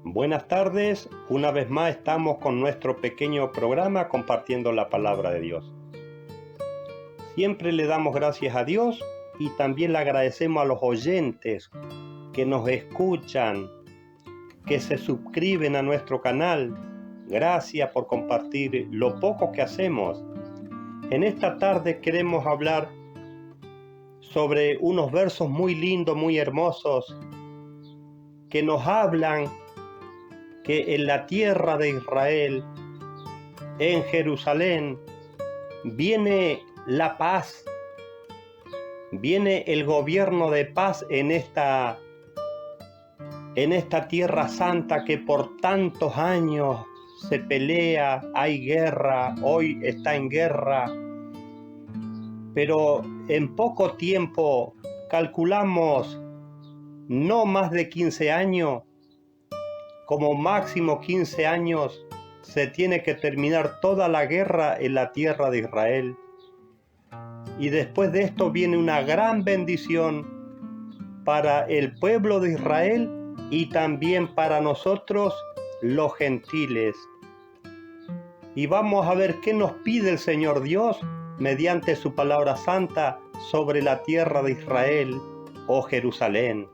Buenas tardes, una vez más estamos con nuestro pequeño programa compartiendo la palabra de Dios. Siempre le damos gracias a Dios y también le agradecemos a los oyentes que nos escuchan, que se suscriben a nuestro canal. Gracias por compartir lo poco que hacemos. En esta tarde queremos hablar sobre unos versos muy lindos, muy hermosos, que nos hablan que en la tierra de Israel, en Jerusalén, viene la paz, viene el gobierno de paz en esta tierra santa que por tantos años se pelea, hay guerra, hoy está en guerra, pero en poco tiempo, calculamos no más de 15 años, como máximo 15 años, se tiene que terminar toda la guerra en la tierra de Israel. Y después de esto viene una gran bendición para el pueblo de Israel y también para nosotros los gentiles. Y vamos a ver qué nos pide el Señor Dios mediante su palabra santa sobre la tierra de Israel o Jerusalén.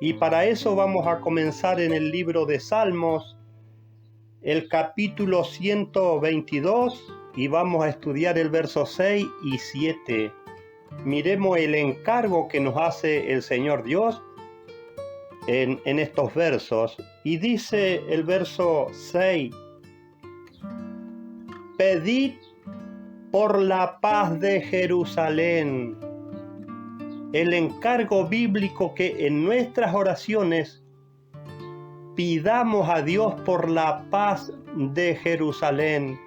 Y para eso vamos a comenzar en el libro de Salmos, el capítulo 122, y vamos a estudiar el verso 6 y 7. Miremos el encargo que nos hace el Señor Dios en estos versos. Y dice el verso 6, pedid por la paz de Jerusalén. El encargo bíblico que en nuestras oraciones pidamos a Dios por la paz de Jerusalén,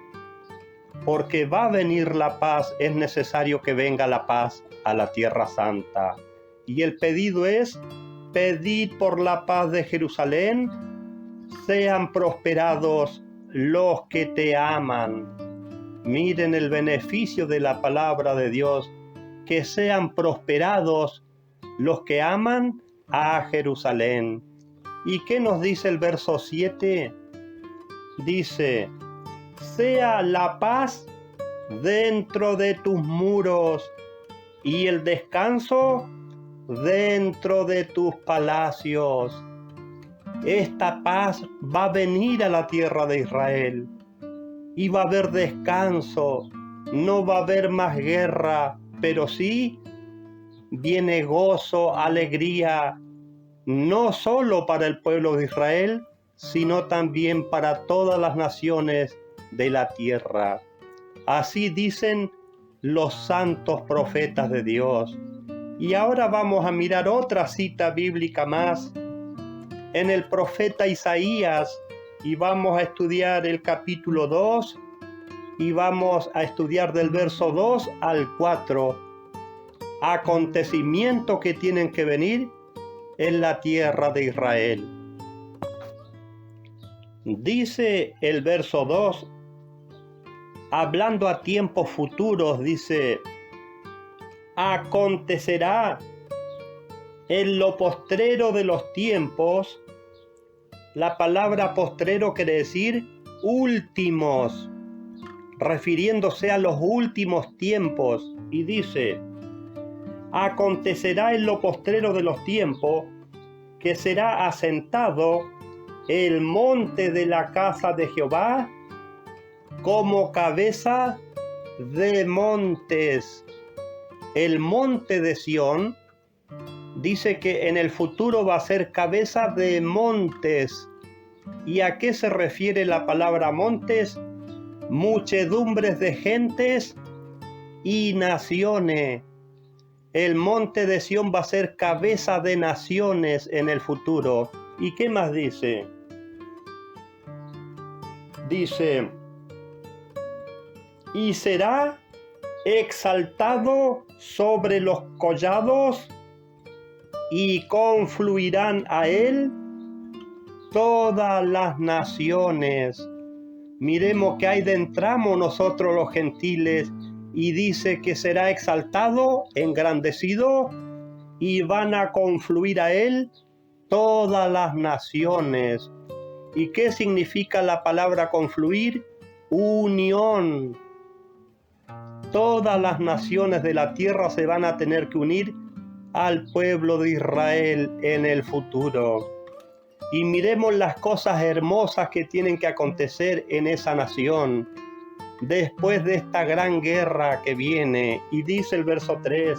porque va a venir la paz, es necesario que venga la paz a la tierra santa. Y el pedido es, pedid por la paz de Jerusalén, sean prosperados los que te aman. Miren el beneficio de la palabra de Dios, que sean prosperados los que aman a Jerusalén. ¿Y qué nos dice el verso 7? Dice, sea la paz dentro de tus muros y el descanso dentro de tus palacios. Esta paz va a venir a la tierra de Israel y va a haber descanso, no va a haber más guerra, pero sí viene gozo, alegría, no solo para el pueblo de Israel, sino también para todas las naciones de la tierra. Así dicen los santos profetas de Dios. Y ahora vamos a mirar otra cita bíblica más en el profeta Isaías, y vamos a estudiar el capítulo 2, y vamos a estudiar del verso 2 al 4, acontecimientos que tienen que venir en la tierra de Israel. Dice el verso 2, hablando a tiempos futuros, dice, acontecerá en lo postrero de los tiempos. La palabra postrero quiere decir últimos, refiriéndose a los últimos tiempos, y dice, acontecerá en lo postrero de los tiempos que será asentado el monte de la casa de Jehová como cabeza de montes. El monte de Sión dice que en el futuro va a ser cabeza de montes. ¿Y a qué se refiere la palabra montes? Muchedumbres de gentes y naciones. El monte de Sión va a ser cabeza de naciones en el futuro. ¿Y qué más dice? Dice, y será exaltado sobre los collados y confluirán a él todas las naciones. Miremos que ahí entramos nosotros los gentiles, y dice que será exaltado, engrandecido, y van a confluir a él todas las naciones. ¿Y qué significa la palabra confluir? Unión. Todas las naciones de la tierra se van a tener que unir al pueblo de Israel en el futuro. Y miremos las cosas hermosas que tienen que acontecer en esa nación después de esta gran guerra que viene. Y dice el verso 3: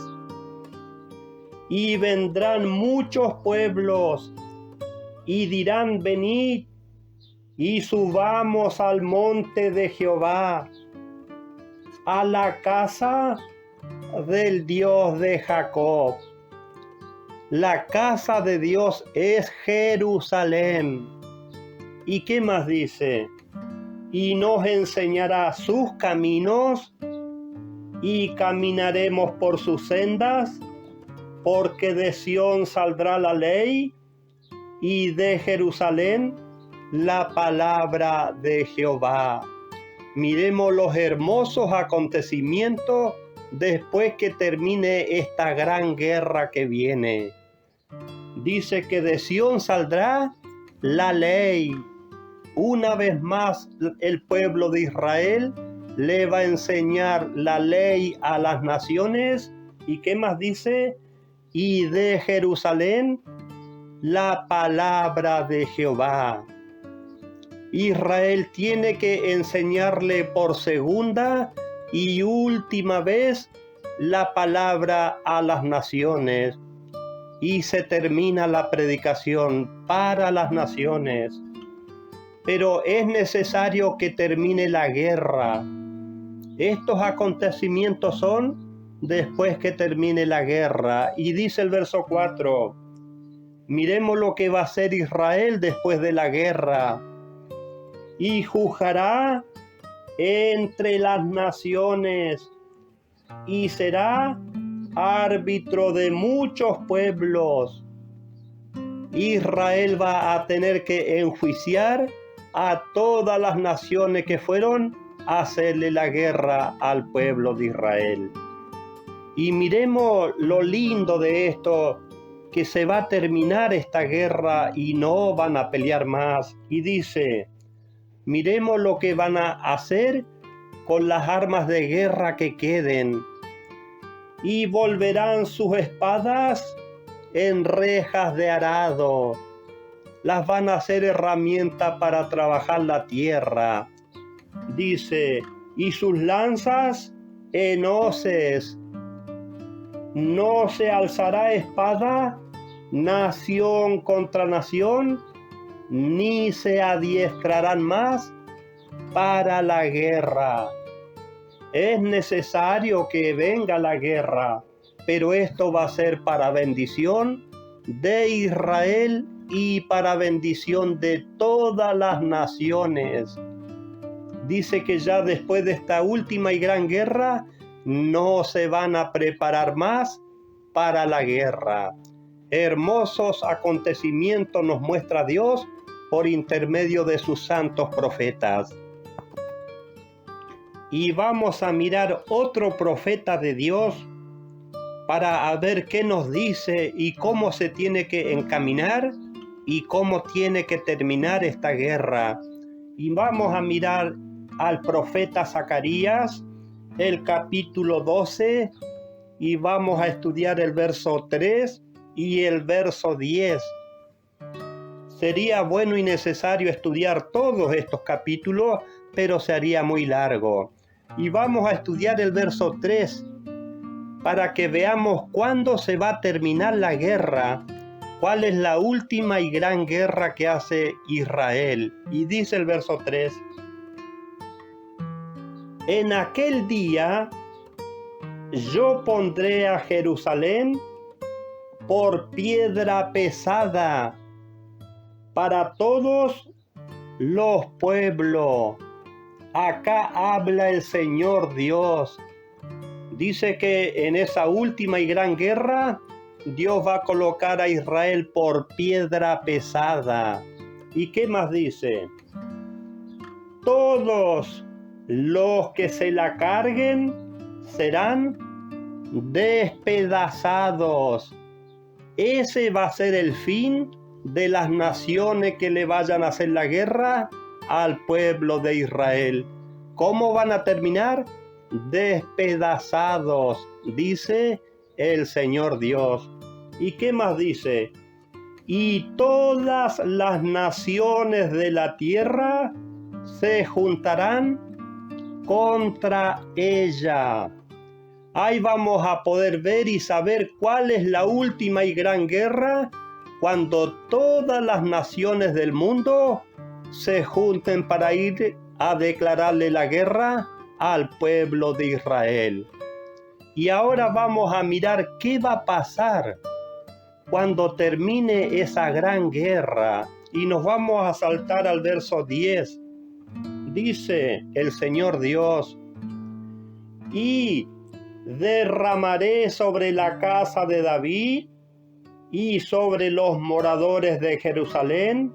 y vendrán muchos pueblos y dirán: venid y subamos al monte de Jehová, a la casa del Dios de Jacob. La casa de Dios es Jerusalén. ¿Y qué más dice? Y nos enseñará sus caminos y caminaremos por sus sendas, porque de Sión saldrá la ley y de Jerusalén la palabra de Jehová. Miremos los hermosos acontecimientos después que termine esta gran guerra que viene. Dice que de Sión saldrá la ley. Una vez más el pueblo de Israel le va a enseñar la ley a las naciones. ¿Y qué más dice? Y de Jerusalén la palabra de Jehová. Israel tiene que enseñarle por segunda y última vez la palabra a las naciones. Y se termina la predicación para las naciones. Pero es necesario que termine la guerra. Estos acontecimientos son después que termine la guerra. Y dice el verso 4, miremos lo que va a hacer Israel después de la guerra. Y juzgará entre las naciones y será árbitro de muchos pueblos. Israel va a tener que enjuiciar a todas las naciones que fueron a hacerle la guerra al pueblo de Israel. Y miremos lo lindo de esto, que se va a terminar esta guerra y no van a pelear más. Y dice, miremos lo que van a hacer con las armas de guerra que queden. Y volverán sus espadas en rejas de arado. Las van a hacer herramienta para trabajar la tierra. Dice, y sus lanzas en hoces. No se alzará espada nación contra nación, ni se adiestrarán más para la guerra. Es necesario que venga la guerra, pero esto va a ser para bendición de Israel y para bendición de todas las naciones. Dice que ya después de esta última y gran guerra, no se van a preparar más para la guerra. Hermosos acontecimientos nos muestra Dios por intermedio de sus santos profetas. Y vamos a mirar otro profeta de Dios para ver qué nos dice y cómo se tiene que encaminar y cómo tiene que terminar esta guerra. Y vamos a mirar al profeta Zacarías, el capítulo 12, y vamos a estudiar el verso 3 y el verso 10. Sería bueno y necesario estudiar todos estos capítulos, pero se haría muy largo. Y vamos a estudiar el verso 3 para que veamos cuándo se va a terminar la guerra, cuál es la última y gran guerra que hace Israel. Y dice el verso 3, en aquel día yo pondré a Jerusalén por piedra pesada para todos los pueblos. Acá habla el Señor Dios. Dice que en esa última y gran guerra, Dios va a colocar a Israel por piedra pesada. ¿Y qué más dice? Todos los que se la carguen serán despedazados. Ese va a ser el fin de las naciones que le vayan a hacer la guerra al pueblo de Israel. ¿Cómo van a terminar? Despedazados, dice el Señor Dios. ¿Y qué más dice? Y todas las naciones de la tierra se juntarán contra ella. Ahí vamos a poder ver y saber cuál es la última y gran guerra, cuando todas las naciones del mundo se junten para ir a declararle la guerra al pueblo de Israel. Y ahora vamos a mirar qué va a pasar cuando termine esa gran guerra. Y nos vamos a saltar al verso 10. Dice el Señor Dios: y derramaré sobre la casa de David y sobre los moradores de Jerusalén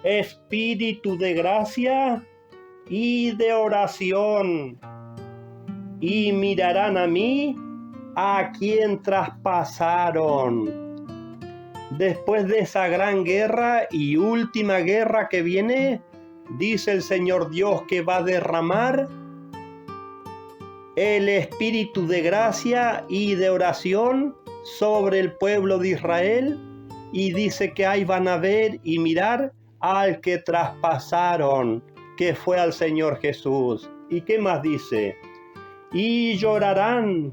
espíritu de gracia y de oración, y mirarán a mí, a quien traspasaron. Después de esa gran guerra y última guerra que viene, dice el Señor Dios que va a derramar el espíritu de gracia y de oración sobre el pueblo de Israel, y dice que ahí van a ver y mirar al que traspasaron, que fue al Señor Jesús. ¿Y qué más dice? Y llorarán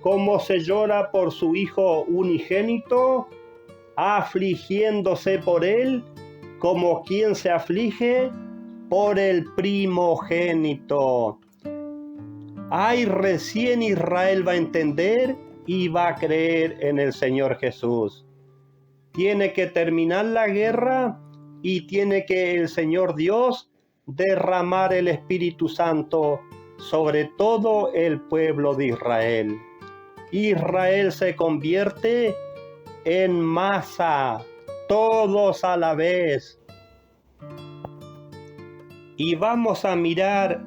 como se llora por su Hijo unigénito, afligiéndose por él como quien se aflige por el primogénito. Ay, recién Israel va a entender y va a creer en el Señor Jesús. Tiene que terminar la guerra y tiene que el Señor Dios derramar el Espíritu Santo sobre todo el pueblo de Israel. Israel se convierte en masa, todos a la vez. Y vamos a mirar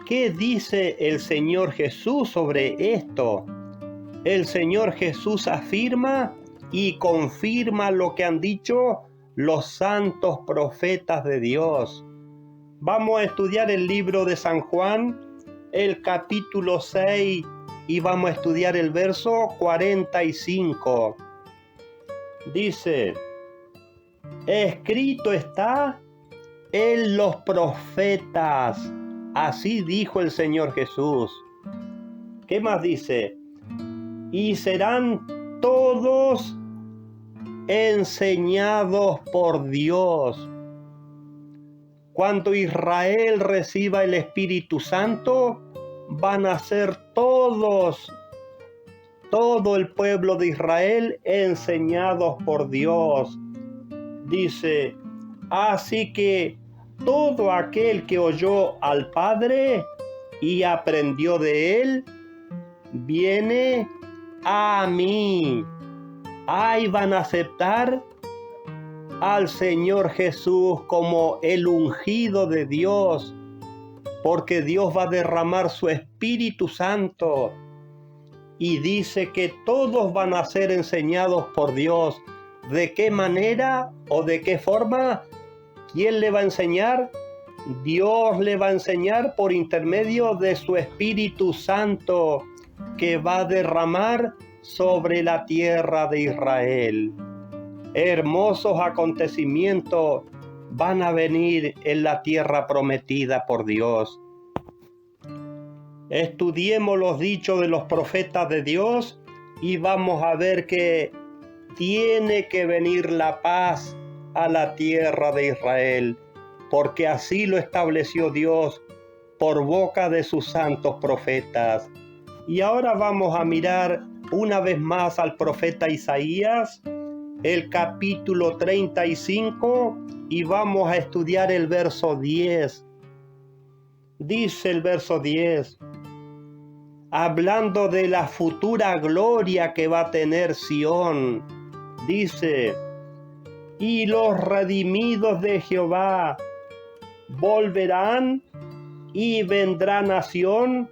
qué dice el Señor Jesús sobre esto. El Señor Jesús afirma y confirma lo que han dicho los santos profetas de Dios. Vamos a estudiar el libro de San Juan, el capítulo 6, y vamos a estudiar el verso 45. Dice: escrito está en los profetas. Así dijo el Señor Jesús. ¿Qué más dice? Y serán todos enseñados por Dios. Cuando Israel reciba el Espíritu Santo, van a ser todo el pueblo de Israel enseñados por Dios. Dice: así que todo aquel que oyó al Padre y aprendió de él, viene a mí. Ahí van a aceptar al Señor Jesús como el ungido de Dios, porque Dios va a derramar su Espíritu Santo. Y dice que todos van a ser enseñados por Dios. ¿De qué manera o de qué forma? ¿Quién le va a enseñar? Dios le va a enseñar por intermedio de su Espíritu Santo, que va a derramar sobre la tierra de Israel. Hermosos acontecimientos van a venir en la tierra prometida por Dios. Estudiemos los dichos de los profetas de Dios y vamos a ver que tiene que venir la paz a la tierra de Israel, porque así lo estableció Dios por boca de sus santos profetas. Y ahora vamos a mirar una vez más al profeta Isaías, el capítulo 35, y vamos a estudiar el verso 10. Dice el verso 10, hablando de la futura gloria que va a tener Sión, dice: y los redimidos de Jehová volverán y vendrán a Sión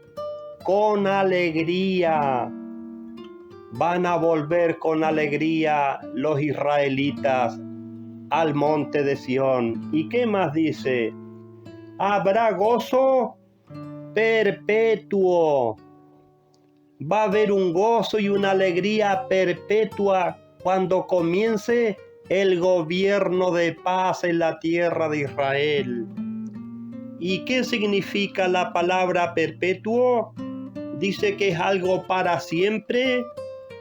con alegría. Van a volver con alegría los israelitas al monte de Sión. ¿Y qué más dice? Habrá gozo perpetuo. Va a haber un gozo y una alegría perpetua cuando comience el gobierno de paz en la tierra de Israel. ¿Y qué significa la palabra perpetuo? Dice que es algo para siempre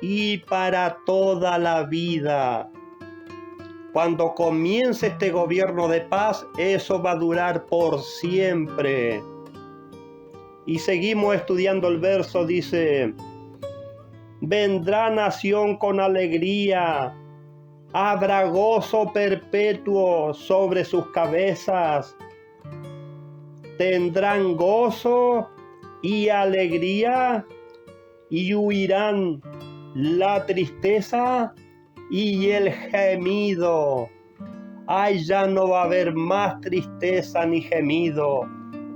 y para toda la vida. Cuando comience este gobierno de paz, eso va a durar por siempre. Y seguimos estudiando el verso, dice: vendrá nación con alegría, habrá gozo perpetuo sobre sus cabezas. Tendrán gozo y alegría y huirán la tristeza y el gemido. Ay, ya no va a haber más tristeza ni gemido.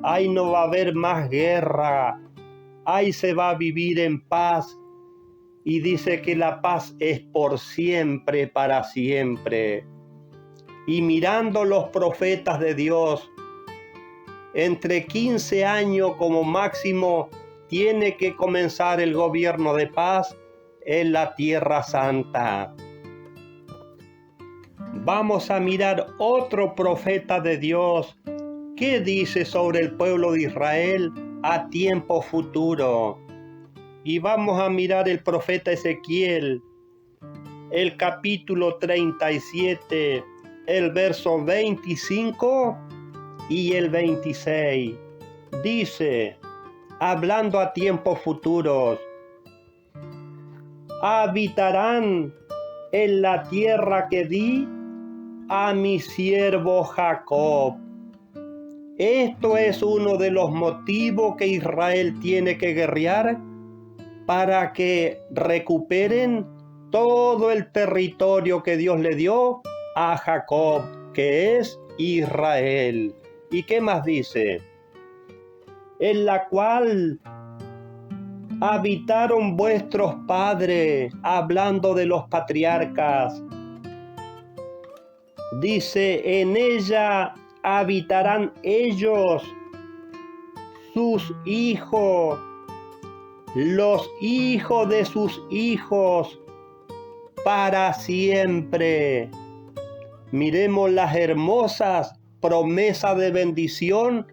Ay, no va a haber más guerra. Ay, se va a vivir en paz. Y dice que la paz es por siempre, para siempre. Y mirando los profetas de Dios, entre 15 años como máximo tiene que comenzar el gobierno de paz en la Tierra Santa. Vamos a mirar otro profeta de Dios. ¿Qué dice sobre el pueblo de Israel a tiempo futuro? Y vamos a mirar el profeta Ezequiel, el capítulo 37, el verso 25 y el 26. Dice, hablando a tiempos futuros: habitarán en la tierra que di a mi siervo Jacob. Esto es uno de los motivos que Israel tiene que guerrear para que recuperen todo el territorio que Dios le dio a Jacob, que es Israel. ¿Y qué más dice? En la cual habitaron vuestros padres, hablando de los patriarcas. Dice, en ella habitarán ellos, sus hijos, los hijos de sus hijos, para siempre. Miremos las hermosas promesas de bendición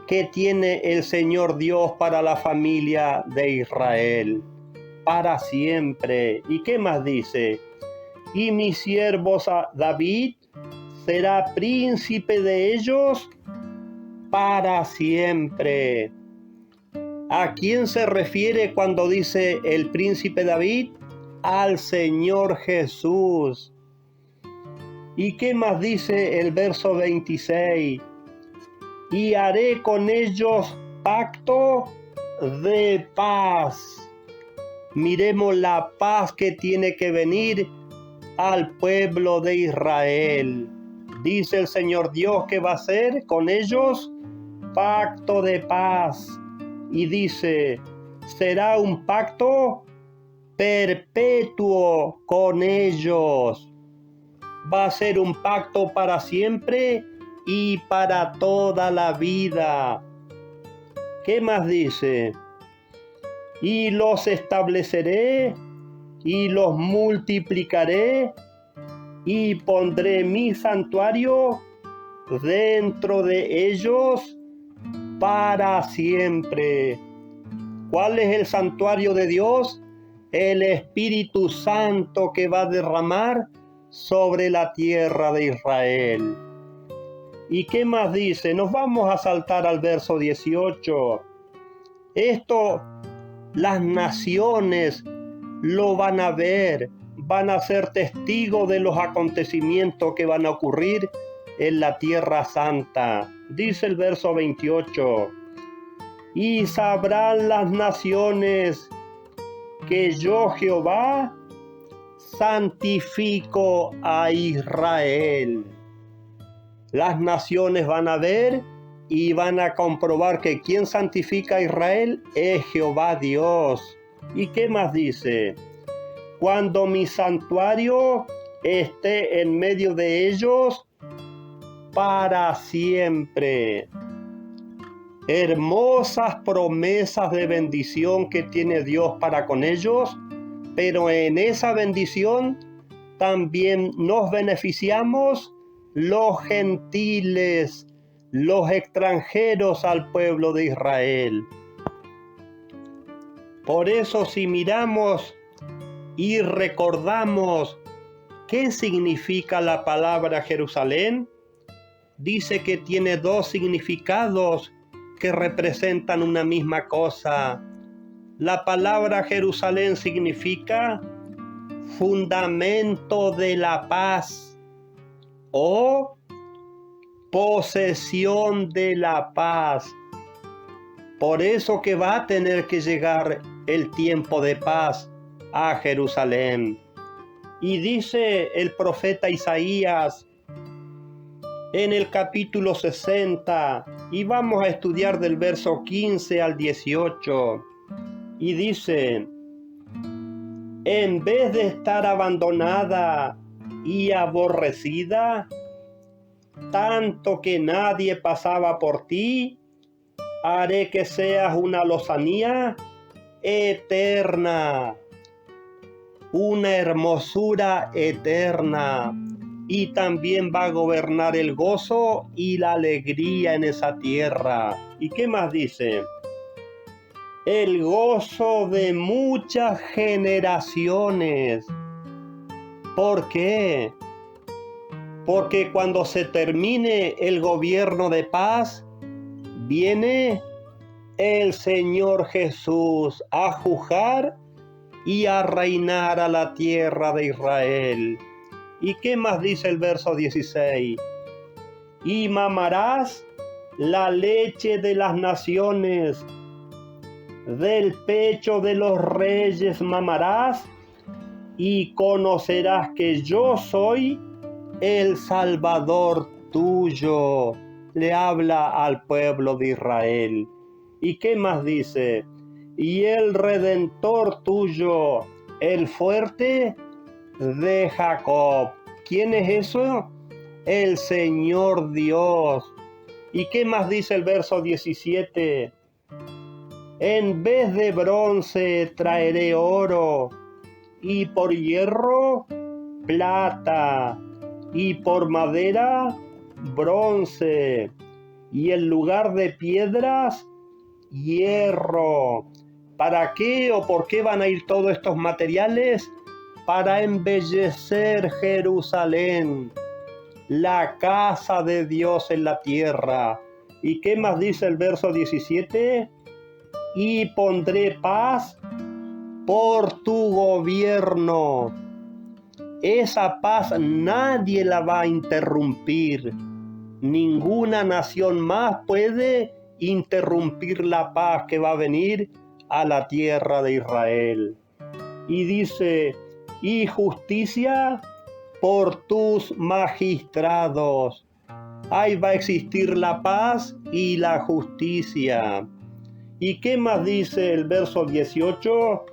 que tiene el Señor Dios para la familia de Israel, para siempre. ¿Y qué más dice? Y mi siervo David será príncipe de ellos para siempre. ¿A quién se refiere cuando dice el príncipe David? Al Señor Jesús. ¿Y qué más dice el verso 26? Y haré con ellos pacto de paz. Miremos la paz que tiene que venir al pueblo de Israel. Dice el Señor Dios que va a hacer con ellos pacto de paz. Y dice, será un pacto perpetuo con ellos. Va a ser un pacto para siempre y para toda la vida. ¿Qué más dice? Y los estableceré y los multiplicaré y pondré mi santuario dentro de ellos para siempre. ¿Cuál es el santuario de Dios? El Espíritu Santo que va a derramar sobre la tierra de Israel. ¿Y qué más dice? Nos vamos a saltar al verso 18. Esto las naciones lo van a ver, van a ser testigos de los acontecimientos que van a ocurrir en la tierra santa. Dice el verso 28. Y sabrán las naciones que yo Jehová santifico a Israel. Las naciones van a ver y van a comprobar que quien santifica a Israel es Jehová Dios. ¿Y qué más dice? Cuando mi santuario esté en medio de ellos para siempre. Hermosas promesas de bendición que tiene Dios para con ellos, pero en esa bendición también nos beneficiamos los gentiles, los extranjeros al pueblo de Israel. Por eso, si miramos y recordamos qué significa la palabra Jerusalén, dice que tiene dos significados que representan una misma cosa. La palabra Jerusalén significa fundamento de la paz o posesión de la paz. Por eso que va a tener que llegar el tiempo de paz a Jerusalén. Y dice el profeta Isaías en el capítulo 60, y vamos a estudiar del verso 15 al 18, y dice: en vez de estar abandonada y aborrecida, tanto que nadie pasaba por ti, haré que seas una lozanía eterna, una hermosura eterna, y también va a gobernar el gozo y la alegría en esa tierra. ¿Y qué más dice? El gozo de muchas generaciones. ¿Por qué? Porque cuando se termine el gobierno de paz, viene el Señor Jesús a juzgar y a reinar a la tierra de Israel. ¿Y qué más dice el verso 16? Y mamarás la leche de las naciones, del pecho de los reyes mamarás, y conocerás que yo soy el Salvador tuyo. Le habla al pueblo de Israel. ¿Y qué más dice? Y el Redentor tuyo, el fuerte de Jacob. ¿Quién es eso? El Señor Dios. ¿Y qué más dice el verso 17? En vez de bronce traeré oro, y por hierro plata, y por madera bronce, y en lugar de piedras hierro. ¿Para qué o por qué van a ir todos estos materiales? Para embellecer Jerusalén, la casa de Dios en la tierra. ¿Y qué más dice el verso 17? Y pondré paz por tu gobierno. Esa paz nadie la va a interrumpir. Ninguna nación más puede interrumpir la paz que va a venir a la tierra de Israel. Y dice: y justicia por tus magistrados. Ahí va a existir la paz y la justicia. ¿Y qué más dice el verso 18?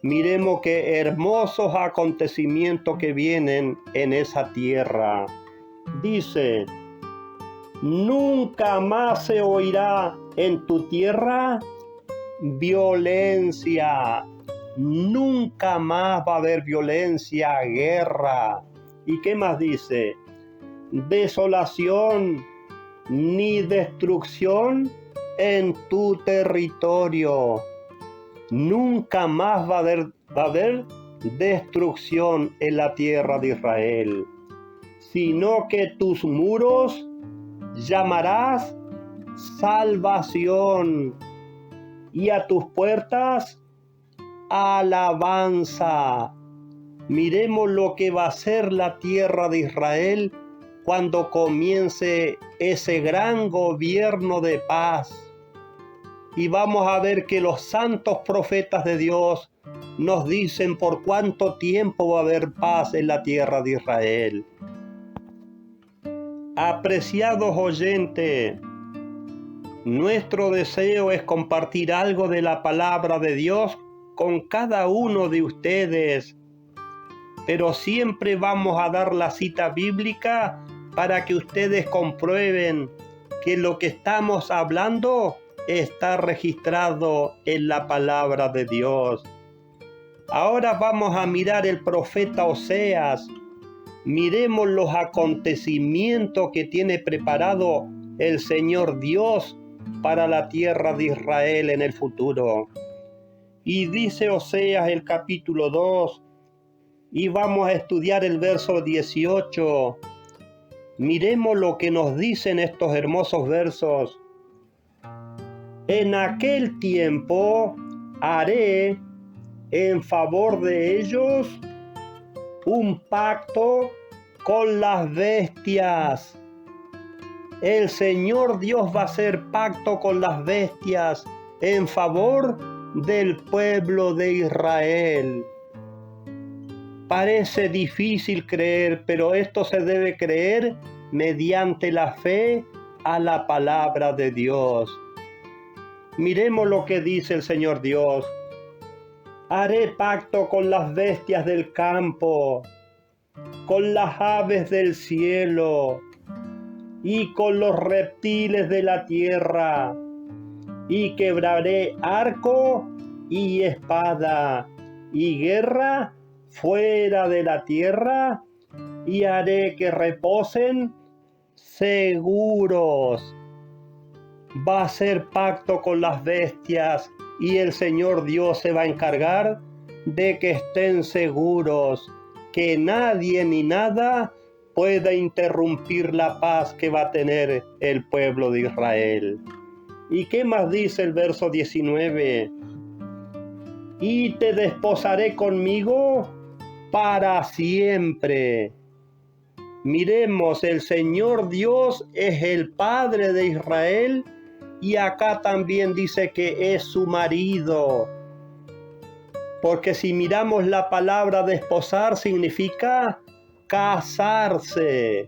Miremos qué hermosos acontecimientos que vienen en esa tierra. Dice: nunca más se oirá en tu tierra violencia. Nunca más va a haber violencia, guerra. ¿Y qué más dice? Desolación ni destrucción en tu territorio. Nunca más va a haber destrucción en la tierra de Israel, sino que tus muros llamarás salvación, y a tus puertas alabanza. Miremos lo que va a ser la tierra de Israel cuando comience ese gran gobierno de paz. Y vamos a ver que los santos profetas de Dios nos dicen por cuánto tiempo va a haber paz en la tierra de Israel. Apreciados oyentes, nuestro deseo es compartir algo de la palabra de Dios con cada uno de ustedes. pero siempre vamos a dar la cita bíblica para que ustedes comprueben que lo que estamos hablando está registrado en la palabra de Dios. Ahora vamos a mirar el profeta Oseas. Miremos los acontecimientos que tiene preparado el Señor Dios para la tierra de Israel en el futuro. Y dice Oseas el capítulo 2, y vamos a estudiar el verso 18. Miremos lo que nos dicen estos hermosos versos. En aquel tiempo haré en favor de ellos un pacto con las bestias. El Señor Dios va a hacer pacto con las bestias en favor del pueblo de Israel. Parece difícil creer, pero esto se debe creer mediante la fe a la palabra de Dios. Miremos lo que dice el Señor Dios. Haré pacto con las bestias del campo, con las aves del cielo y con los reptiles de la tierra, y quebraré arco y espada y guerra fuera de la tierra, y haré que reposen seguros. Va a hacer pacto con las bestias y el Señor Dios se va a encargar de que estén seguros, que nadie ni nada pueda interrumpir la paz que va a tener el pueblo de Israel. ¿Y qué más dice el verso 19? Y te desposaré conmigo para siempre. Miremos, el Señor Dios es el Padre de Israel y acá también dice que es su marido. Porque si miramos la palabra desposar significa casarse.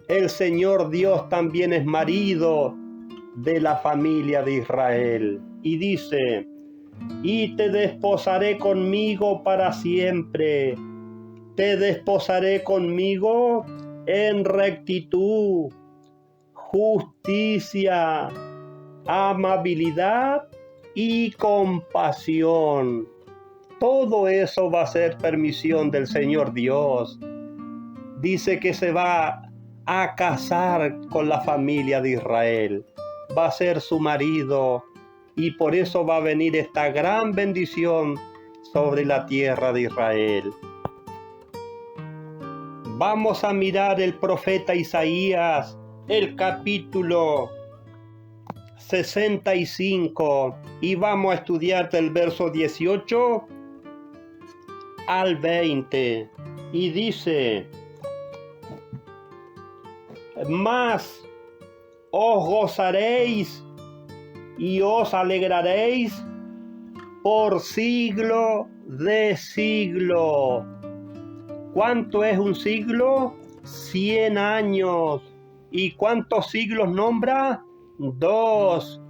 El Señor Dios también es marido de la familia de Israel. Y dice, y te desposaré conmigo para siempre. Te desposaré conmigo en rectitud, justicia, amabilidad y compasión. Todo eso va a ser permisión del Señor Dios. Dice que se va a casar con la familia de Israel. Va a ser su marido y por eso va a venir esta gran bendición sobre la tierra de Israel. Vamos a mirar el profeta Isaías, el capítulo 65, y vamos a estudiar del verso 18 al 20. Y dice, mas os gozaréis y os alegraréis por siglo de siglo. ¿Cuánto es un siglo? 100 años. ¿Y cuántos siglos nombra? 2.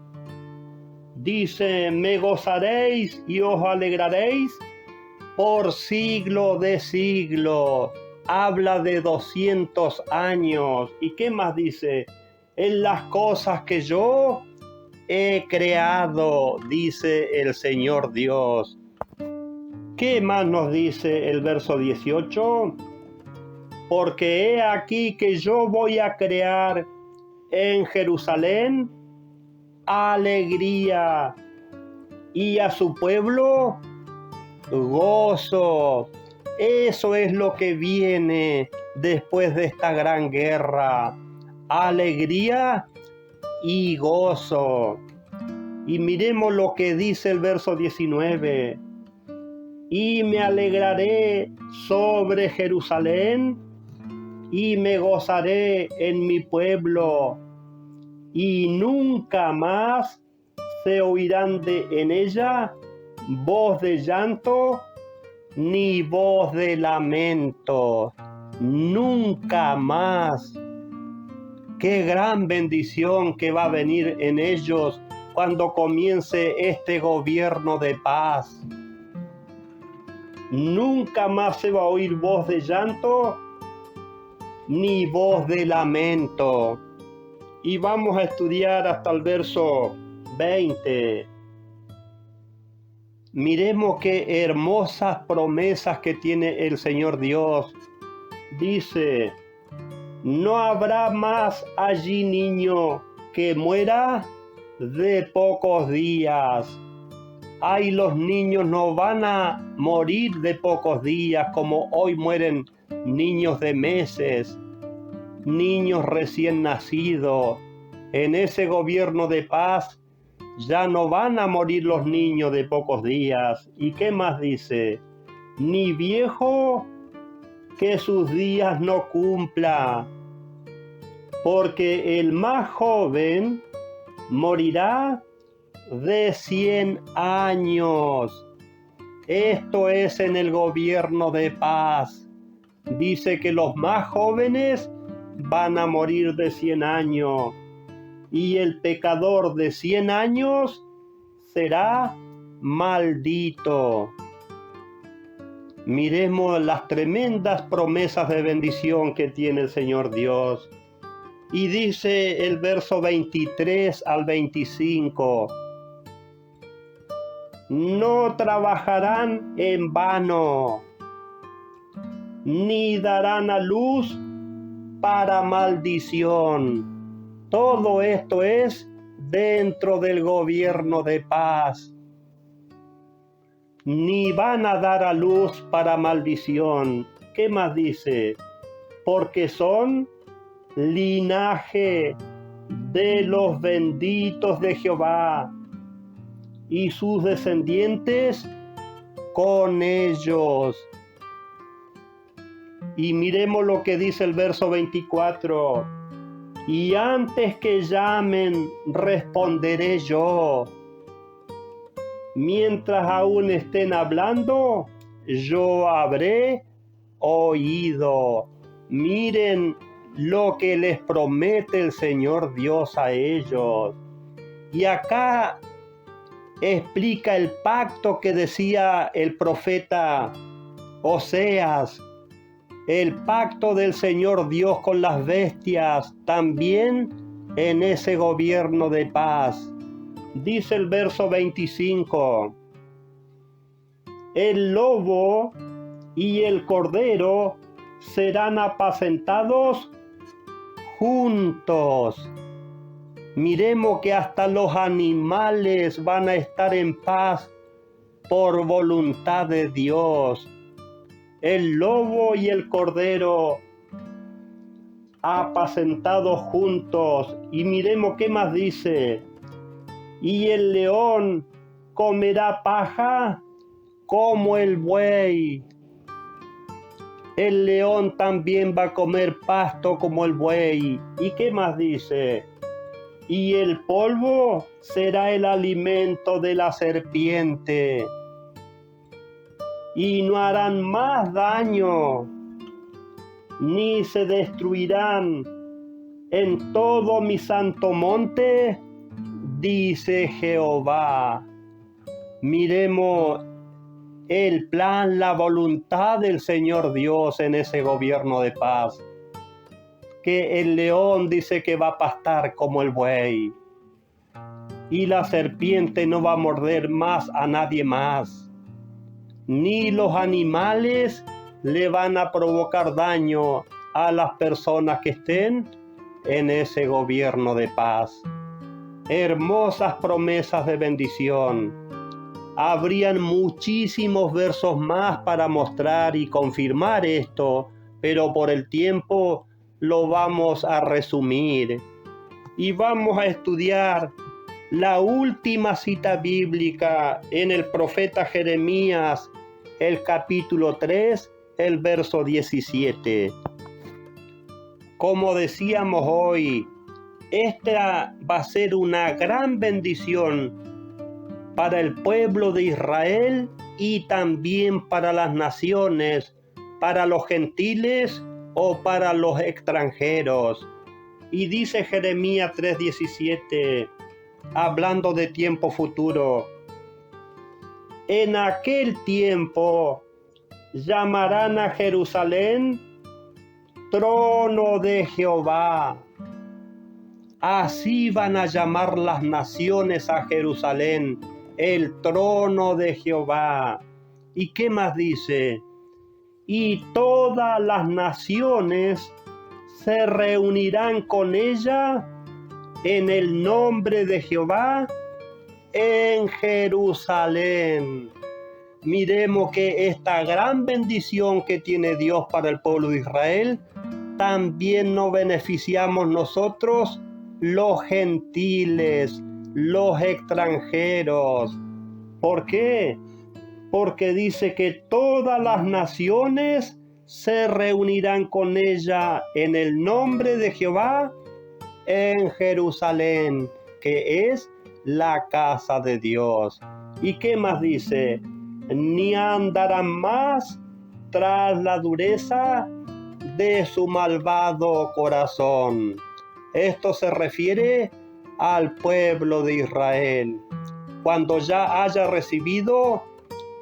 Dice, me gozaréis y os alegraréis por siglo de siglo. Habla de 200 años. ¿Y qué más dice? En las cosas que yo he creado, dice el Señor Dios. ¿Qué más nos dice el verso 18? Porque he aquí que yo voy a crear en Jerusalén alegría y a su pueblo gozo. Eso es lo que viene después de esta gran guerra. Alegría y gozo. Y miremos lo que dice el verso 19. Y me alegraré sobre Jerusalén, y me gozaré en mi pueblo, y nunca más se oirán en ella voz de llanto, ni voz de lamento. Nunca más. Qué gran bendición que va a venir en ellos cuando comience este gobierno de paz. Nunca más se va a oír voz de llanto ni voz de lamento. Y vamos a estudiar hasta el verso 20. Miremos qué hermosas promesas que tiene el Señor Dios. Dice: no habrá más allí niño que muera de pocos días. Ay, los niños no van a morir de pocos días como hoy mueren niños de meses, niños recién nacidos. En ese gobierno de paz ya no van a morir los niños de pocos días. ¿Y qué más dice? Ni viejo que sus días no cumpla, porque el más joven morirá de 100 años. Esto es en el gobierno de paz. Dice que los más jóvenes van a morir de 100 años y el pecador de 100 años será maldito. Miremos las tremendas promesas de bendición que tiene el Señor Dios. Y dice el verso 23 al 25: no trabajarán en vano, ni darán a luz para maldición. Todo esto es dentro del gobierno de paz. Ni van a dar a luz para maldición. ¿Qué más dice? Porque son linaje de los benditos de Jehová, y sus descendientes con ellos. Y miremos lo que dice el verso 24: y antes que llamen responderé yo, mientras aún estén hablando yo habré oído. Miren lo que les promete el Señor Dios a ellos. Y acá explica el pacto que decía el profeta Oseas, el pacto del Señor Dios con las bestias, también en ese gobierno de paz. Dice el verso 25: el lobo y el cordero serán apacentados juntos. Miremos que hasta los animales van a estar en paz por voluntad de Dios. El lobo y el cordero apacentados juntos. Y miremos qué más dice: y el león comerá paja como el buey. El león también va a comer pasto como el buey. ¿Y qué más dice? Y el polvo será el alimento de la serpiente. Y no harán más daño, ni se destruirán en todo mi santo monte, dice Jehová. Miremos el plan, la voluntad del Señor Dios en ese gobierno de paz. Que el león dice que va a pastar como el buey, y la serpiente no va a morder más a nadie más, ni los animales le van a provocar daño a las personas que estén en ese gobierno de paz. Hermosas promesas de bendición. Habrían muchísimos versos más para mostrar y confirmar esto, pero por el tiempo lo vamos a resumir. Y vamos a estudiar la última cita bíblica en el profeta Jeremías, el capítulo 3, el verso 17. Como decíamos hoy, esta va a ser una gran bendición para el pueblo de Israel y también para las naciones, para los gentiles o para los extranjeros. Y dice Jeremías 3:17, hablando de tiempo futuro: en aquel tiempo llamarán a Jerusalén trono de Jehová. Así van a llamar las naciones a Jerusalén, el trono de Jehová. ¿Y qué más dice? Y todas las naciones se reunirán con ella en el nombre de Jehová en Jerusalén. Miremos que esta gran bendición que tiene Dios para el pueblo de Israel, también nos beneficiamos nosotros, los gentiles, los extranjeros. ¿Por qué? Porque dice que todas las naciones se reunirán con ella en el nombre de Jehová en Jerusalén, que es la casa de Dios. ¿Y qué más dice? Ni andarán más tras la dureza de su malvado corazón. Esto se refiere al pueblo de Israel, cuando ya haya recibido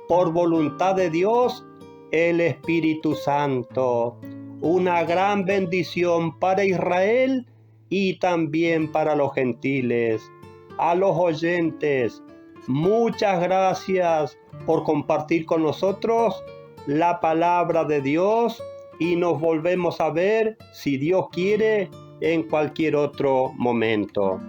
por voluntad de Dios el Espíritu Santo. Una gran bendición para Israel y también para los gentiles. A los oyentes, muchas gracias por compartir con nosotros la palabra de Dios y nos volvemos a ver, si Dios quiere, en cualquier otro momento.